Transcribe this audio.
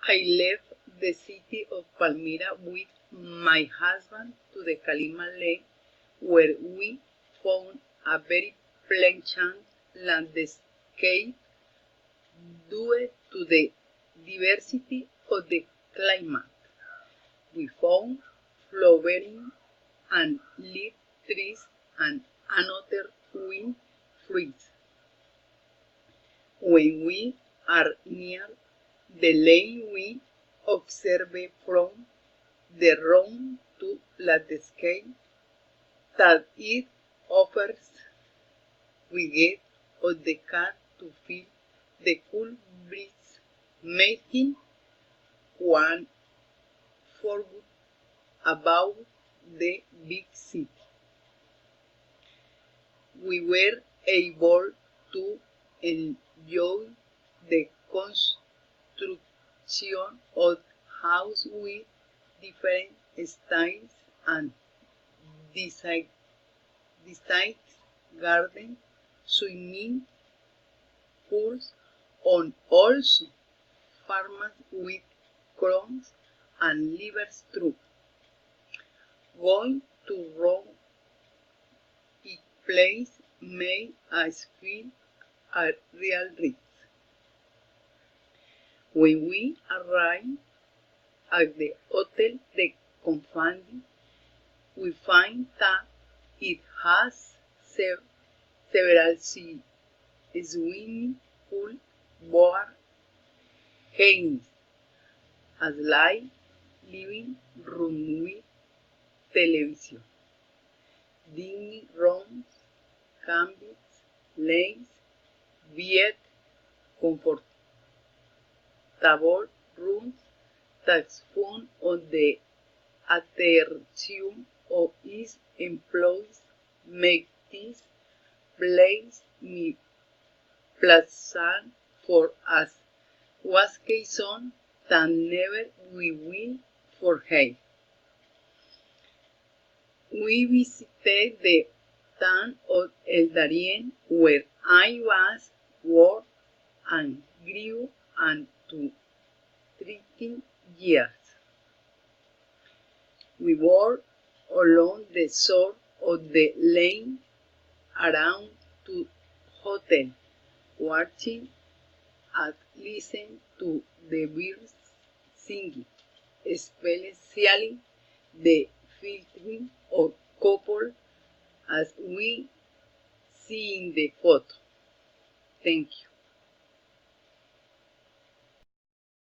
I left the city of Palmyra with my husband to the Kalima Lake, where we found a very pleasant landscape due to the diversity of the climate. We found flowering and leaf trees and another wind trees. When we are near the lake, we observe from the round to landscape that it offers. We get on the car to feel the cool breeze, making one forget about the big city. We were able to enjoy the construction of houses with different styles and designs, gardens, swimming pools, and also farmers with crops and livestock. Going to Rome, each place made us feel a real risk. When we arrived at the Hotel de Confandi, we find that it has several swimming pools, bar, games, a live living room with television, dining rooms, cabins, lanes, bed, comfortable rooms that's found on the attention of its employees make this place pleasant for us. Vacation that never we will forget. We visited the town of El Darien, where I was born and grew unto 13 years. We walked along the shore of the lake around to hotel, watching and listening to the birds singing, especially the filtering of couple as we see in the photo. Thank you.